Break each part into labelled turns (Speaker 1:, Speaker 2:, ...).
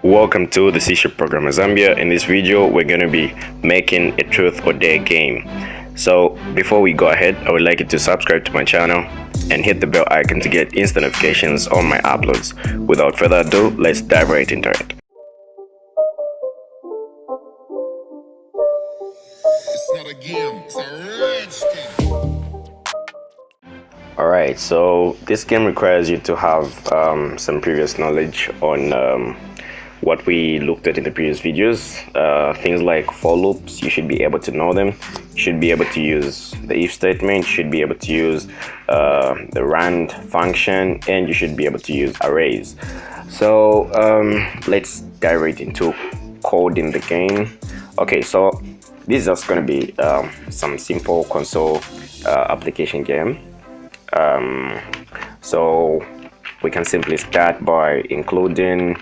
Speaker 1: Welcome to the C Programmer Zambia. In this video, we're going to be making a truth or dare game. So before we go ahead, I would like you to subscribe to my channel and hit the bell icon to get instant notifications on my uploads. Without further ado, let's dive right into it.
Speaker 2: It's not a game, it's a rich thing.
Speaker 1: Alright, so this game requires you to have some previous knowledge on what we looked at in the previous videos. Things like for loops, you should be able to know them. You should be able to use the if statement, you should be able to use the rand function, and you should be able to use arrays. So let's dive right into coding the game. Okay, so this is just going to be some simple console application game. So we can simply start by including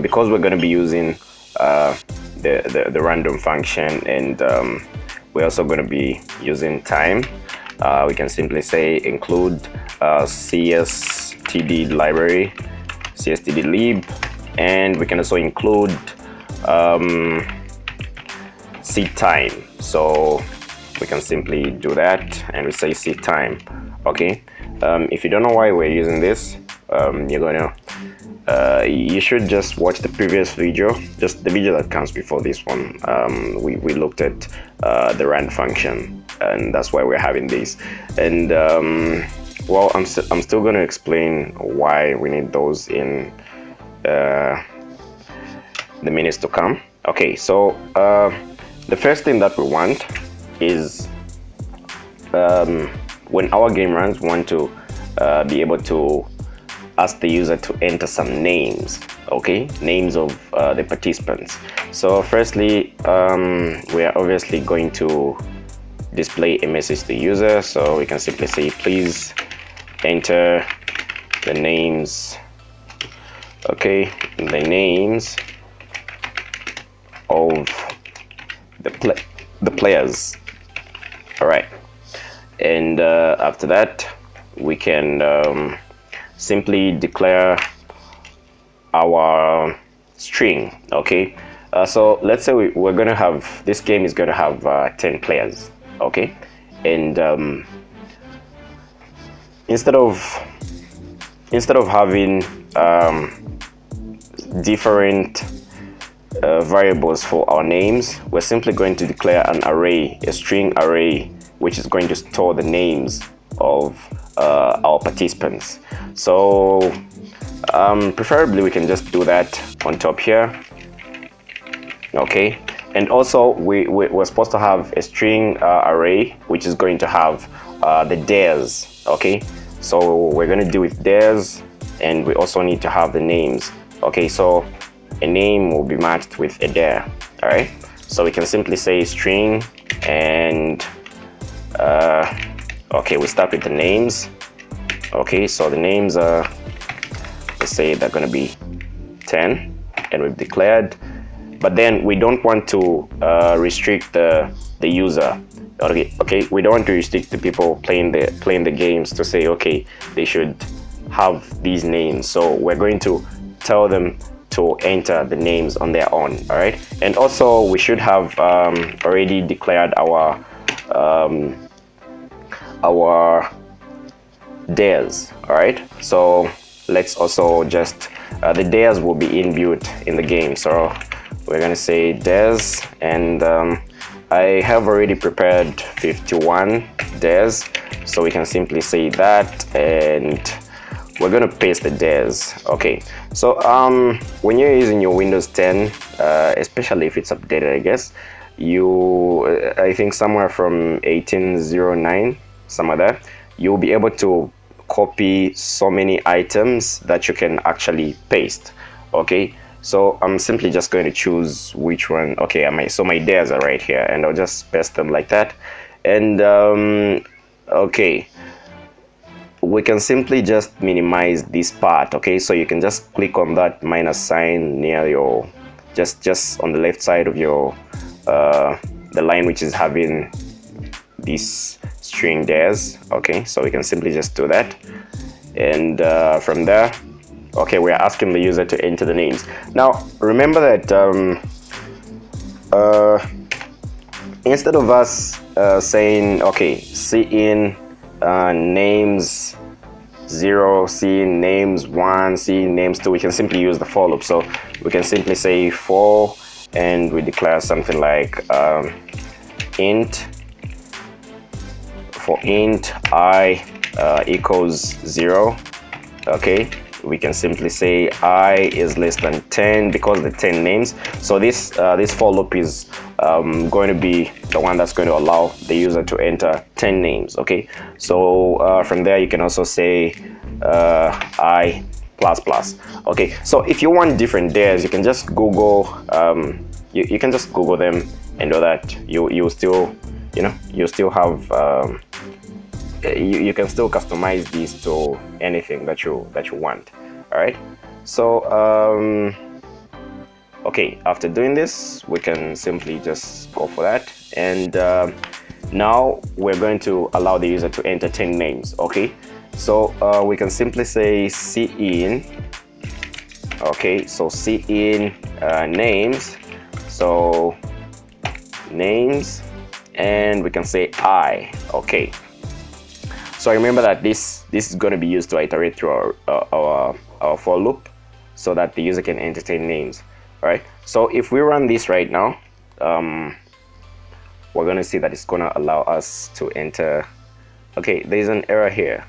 Speaker 1: because we're going to be using the random function, and we're also going to be using time. We can simply say include cstd library, cstd lib, and we can also include seed time. So we can simply do that and we say seed time. Okay, if you don't know why we're using this, you should just watch the previous video, just the video that comes before this one. We looked at the rand function, and that's why we're having this. And well, I'm still going to explain why we need those in the minutes to come. Okay, so the first thing that we want is when our game runs, we want to be able to ask the user to enter some names, okay, names of the participants. So firstly, we are obviously going to display a message to the user, so we can simply say please enter the names, okay, the names of the players. All right, and after that we can simply declare our string. Okay, so let's say we're gonna have, this game is gonna have 10 players, okay, and instead of having different variables for our names, we're simply going to declare an array, a string array, which is going to store the names of our participants. So preferably we can just do that on top here, okay. And also we're supposed to have a string array which is going to have the dares, okay. So we're going to deal with dares, and we also need to have the names, okay. So a name will be matched with a dare. All right, so we can simply say string, and okay, we start with the names. Okay, so the names are, let's say they're going to be 10, and we've declared, but then we don't want to restrict the user. Okay, we don't want to restrict the people playing the games to say, okay, they should have these names. So we're going to tell them to enter the names on their own. All right, and also we should have already declared our dares. All right, so let's also just the dares will be inbuilt in the game, so we're gonna say dares, and I have already prepared 51 dares, so we can simply say that, and we're gonna paste the dares. Okay, so when you're using your Windows 10, especially if it's updated, I guess I think somewhere from 1809, some of that, you'll be able to copy so many items that you can actually paste. Okay, so I'm simply just going to choose which one. Okay, so my dares are right here, and I'll just paste them like that. And okay, we can simply just minimize this part. Okay, so you can just click on that minus sign near your, just on the left side of your the line which is having this string dares. Okay, so we can simply just do that, and from there Okay, we are asking the user to enter the names. Now remember that instead of us saying, okay, cin names 0, cin names 1, cin names 2, we can simply use the for loop. So we can simply say for, and we declare something like int, for int I equals 0. Okay, we can simply say I is less than 10 because the 10 names. So this for loop is going to be the one that's going to allow the user to enter 10 names. Okay, so from there you can also say I plus plus. Okay, so if you want different dares, you can just Google you can just Google them and know that you still, you know, you still have you can still customize these to anything that you want. All right, so okay, after doing this we can simply just go for that, and now we're going to allow the user to enter 10 names. Okay, so we can simply say cin. Okay, so cin names, so names, and we can say I. Okay, so remember that this is going to be used to iterate through our for loop so that the user can entertain names. All right, so if we run this right now, we're going to see that it's going to allow us to enter. Okay, there's an error here.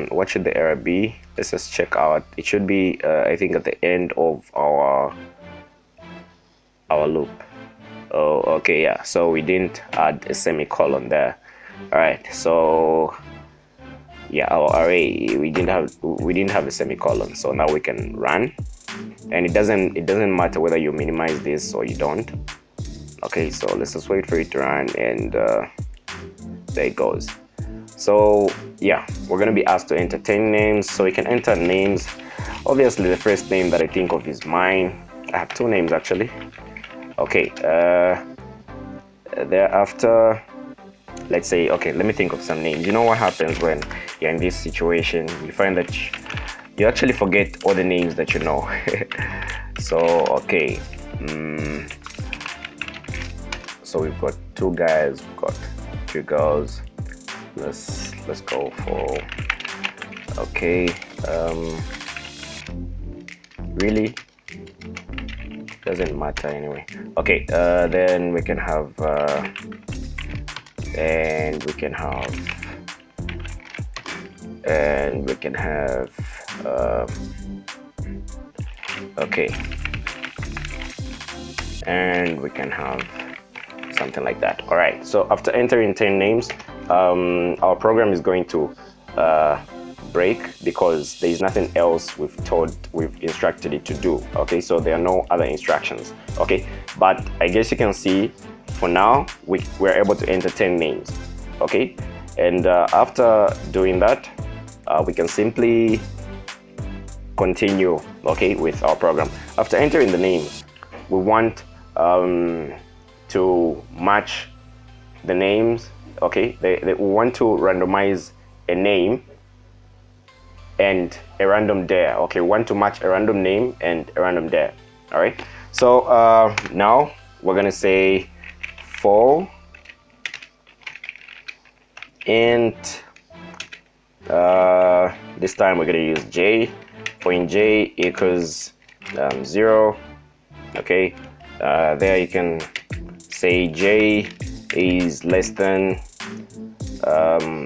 Speaker 1: What should the error be? Let's just check out. It should be I think at the end of our loop. Oh, okay, yeah, so we didn't add a semicolon there. All right, so yeah, our array, we didn't have a semicolon, so now we can run, and it doesn't matter whether you minimize this or you don't. Okay, so let's just wait for it to run, and there it goes. So yeah, we're gonna be asked to enter 10 names, so we can enter names. Obviously the first name that I think of is mine. I have 2 names actually. Okay, thereafter, let's say, okay, let me think of some names. You know what happens when you're in this situation? You find that you actually forget all the names that you know. So okay, so we've got 2 guys, we've got 3 girls. Let's go for, okay, really doesn't matter anyway. Okay, then we can have and we can have okay, and we can have something like that. All right, so after entering 10 names, our program is going to break because there is nothing else we've instructed it to do. Okay, so there are no other instructions. Okay, but I guess you can see for now we're able to enter 10 names. Okay, and after doing that, we can simply continue, okay, with our program. After entering the names, we want to match the names. Okay, we want to randomize a name and a random dare. Okay, we want to match a random name and a random dare. All right, so now we're gonna say for int, this time we're gonna use j. For int j equals 0. Okay, there you can say j is less than,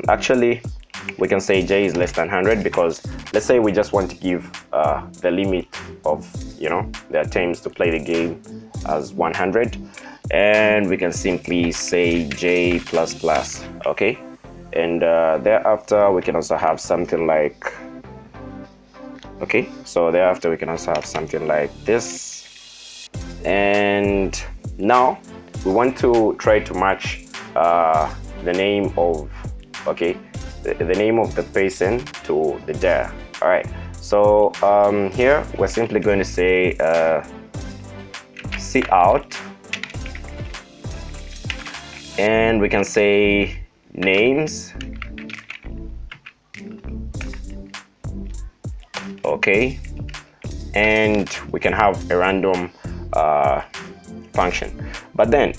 Speaker 1: actually we can say j is less than 100, because let's say we just want to give the limit of, you know, the attempts to play the game as 100, and we can simply say j plus plus. Okay, and thereafter we can also have something like, okay, so thereafter we can also have something like this, and now we want to try to match the name of, okay, the name of the person to the dare. All right, so here we're simply going to say cout, and we can say names. okay, and we can have a random function. But then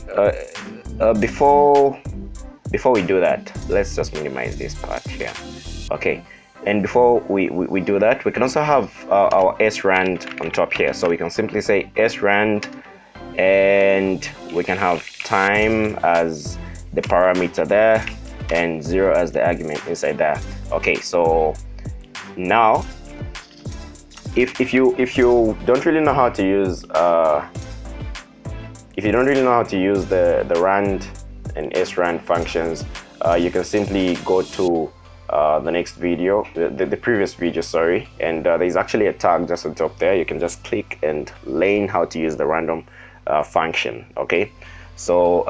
Speaker 1: before we do that, let's just minimize this part here. Okay, and before we do that, we can also have our srand on top here. So we can simply say srand, and we can have time as the parameter there and 0 as the argument inside there. Okay, so now if you don't really know how to use the rand and srand functions, you can simply go to the next video, the previous video, sorry, and there's actually a tag just on top there. You can just click and learn how to use the random function. Okay, so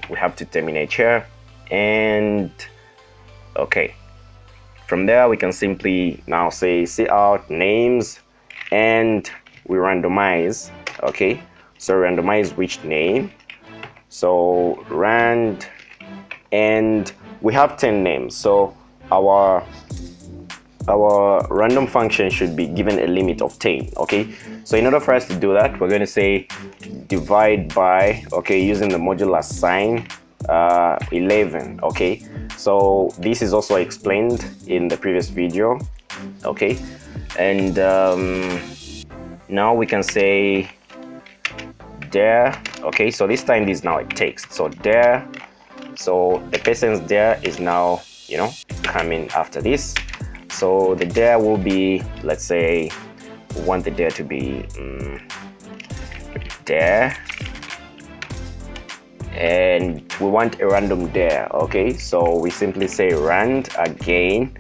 Speaker 1: we have to terminate here, and okay, from there we can simply now say cout names, and we randomize. Okay, so randomize which name, so rand, and we have 10 names, so our random function should be given a limit of 10. Okay, so in order for us to do that, we're going to say divide by, okay, using the modular sign, 11. Okay, so this is also explained in the previous video. Okay, and now we can say there. Okay, so this time this is now a text, so there, so the person's there is now, you know, coming after this. So the there will be, let's say we want the there to be there, and we want a random there. Okay, so we simply say rand again,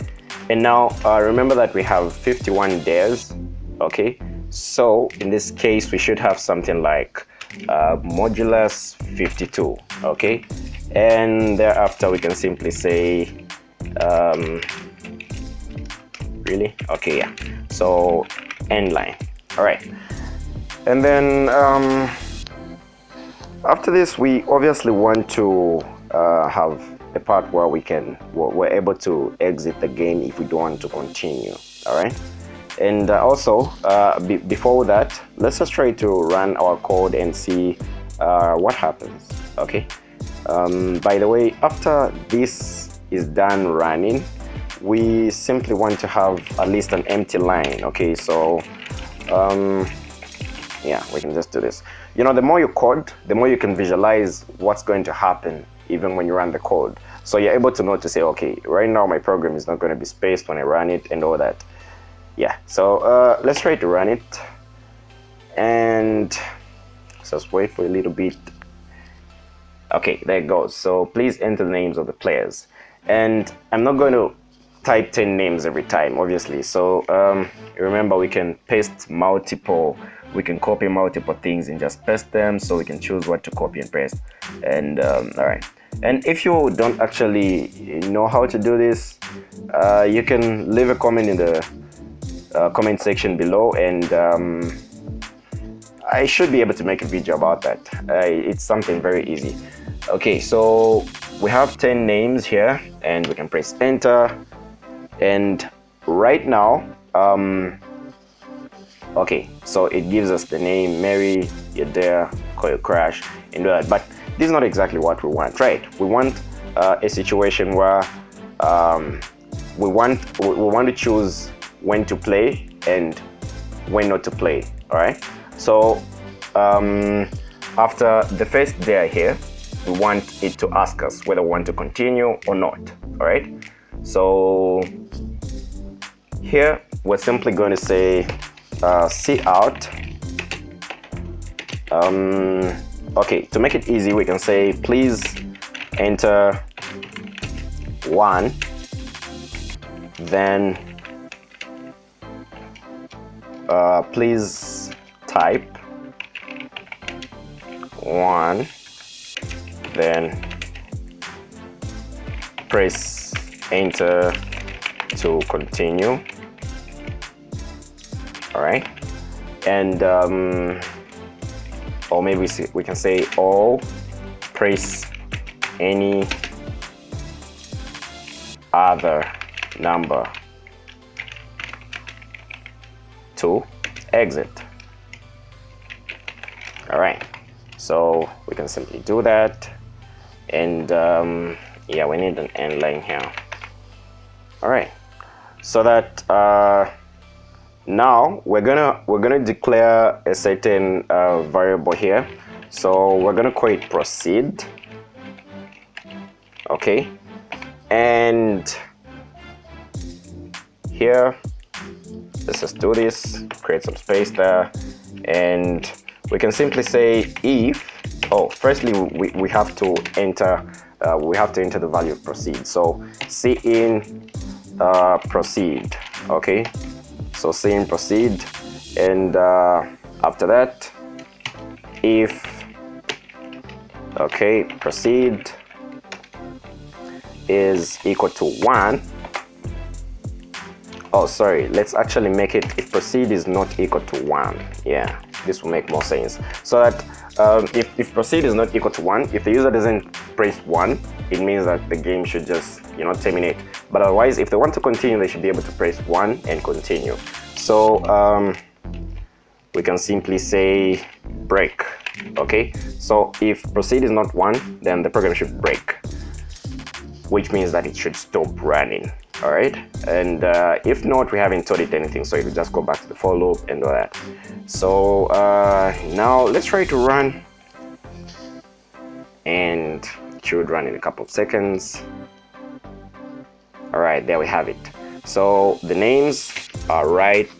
Speaker 1: and now remember that we have 51 dares. Okay, so in this case we should have something like modulus 52. Okay, and thereafter we can simply say really, okay, yeah, so end line. All right, and then after this we obviously want to have a part where we're able to exit the game if we don't want to continue. All right, and also before that, let's just try to run our code and see what happens. Okay, by the way, after this is done running, we simply want to have at least an empty line. Okay, so yeah, we can just do this. You know, the more you code, the more you can visualize what's going to happen even when you run the code. So you're able to know to say, okay, right now my program is not going to be spaced when I run it and all that. Yeah, so let's try to run it, and just wait for a little bit. Okay, there it goes. So please enter the names of the players, and I'm not going to type 10 names every time, obviously. So remember, we can paste multiple, we can copy multiple things and just paste them, so we can choose what to copy and paste. And all right, and if you don't actually know how to do this, you can leave a comment in the comment section below, and I should be able to make a video about that. It's something very easy. Okay, so we have 10 names here, and we can press enter, and right now okay, so it gives us the name Mary, you're there, coil crash, and do that. But this is not exactly what we want, right? We want a situation where we want to choose when to play and when not to play. All right, so after the first there here, we want it to ask us whether we want to continue or not. All right, so here we're simply going to say cout. Okay, to make it easy, we can say please enter 1, then please type 1, then press enter to continue. All right, and or maybe we can say or press any other number. to exit. All right, so we can simply do that, and yeah, we need an end line here. All right, so that now we're gonna declare a certain variable here. So we're gonna call it proceed. Okay, and here, let's just do this, create some space there, and we can simply say if, oh, firstly we have to enter the value of proceed. So cin proceed. Okay, so cin proceed, and after that, if, okay, proceed is equal to 1. Oh, sorry, let's actually make it if proceed is not equal to 1. Yeah, this will make more sense. So that if proceed is not equal to 1, if the user doesn't press 1, it means that the game should just, you know, terminate. But otherwise, if they want to continue, they should be able to press 1 and continue. So we can simply say break. Okay, so if proceed is not 1, then the program should break, which means that it should stop running. All right, and if not, we haven't told it anything, so it will just go back to the for loop and all that. So now let's try to run, and it should run in a couple of seconds. All right, there we have it. So the names are right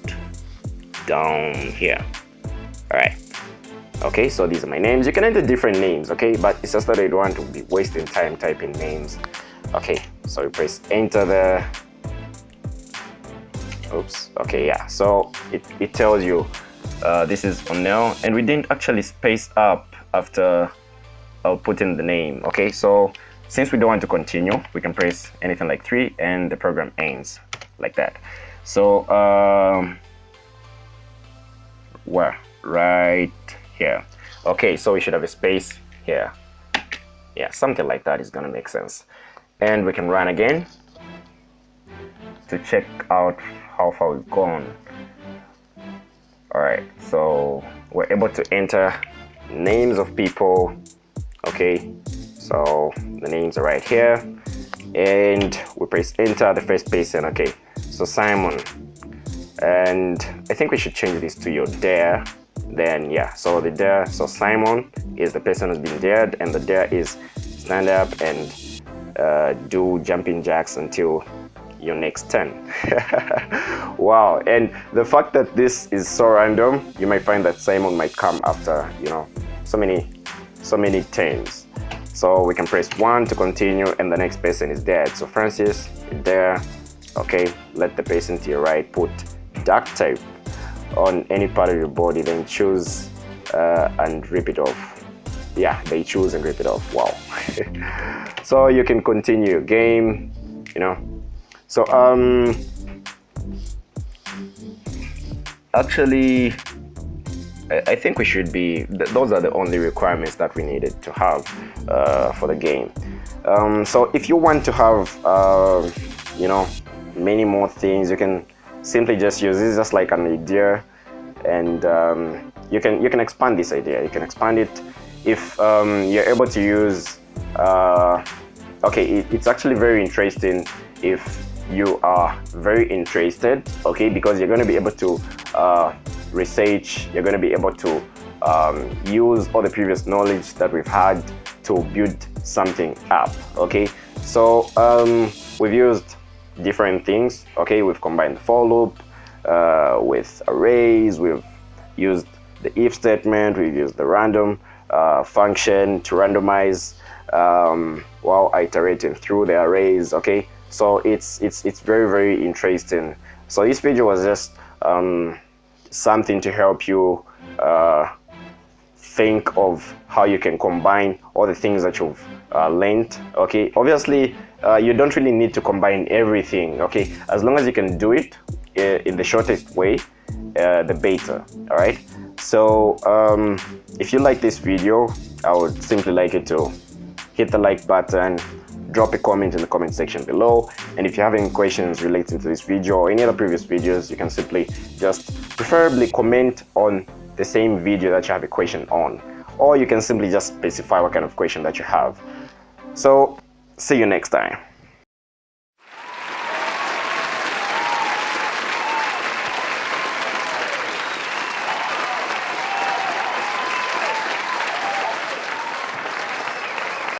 Speaker 1: down here. All right, okay, so these are my names. You can enter different names, okay, but it's just that I don't want to be wasting time typing names. Okay, so we press enter there. Oops, okay, yeah, so it tells you this is unknown, and we didn't actually space up after putting the name. Okay, so since we don't want to continue, we can press anything like 3 and the program ends like that. So where? Right here. Okay, so we should have a space here. Yeah, something like that is gonna make sense. And we can run again to check out how far we've gone. All right, so we're able to enter names of people. Okay, so the names are right here, and we press enter, the first person. Okay, so Simon, and I think we should change this to your dare. Then yeah, so the dare, so Simon is the person who's been dared, and the dare is stand up and do jumping jacks until your next turn. Wow, and the fact that this is so random, you might find that Simon might come after, you know, so many turns. So we can press 1 to continue, and the next person is dead. So Francis, you're there. Okay, let the person to your right put duct tape on any part of your body, then choose and rip it off. Yeah, they choose and rip it off. Wow. So you can continue your game, you know. So actually I think we should be, those are the only requirements that we needed to have for the game. So if you want to have you know, many more things, you can simply just use this just like an idea, and you can expand this idea. You can expand it if you're able to use okay, it's actually very interesting if you are very interested, okay, because you're going to be able to research, you're going to be able to use all the previous knowledge that we've had to build something up. Okay, so we've used different things. Okay, we've combined the for loop with arrays, we've used the if statement, we've used the random function to randomize while iterating through the arrays. Okay, so it's very, very interesting. So this video was just something to help you think of how you can combine all the things that you've learned. Okay, obviously you don't really need to combine everything. Okay, as long as you can do it in the shortest way, the better. All right, so if you like this video, I would simply like you to hit the like button, drop a comment in the comment section below. And if you have any questions relating to this video or any other previous videos, you can simply just preferably comment on the same video that you have a question on, or you can simply just specify what kind of question that you have. So see you next time.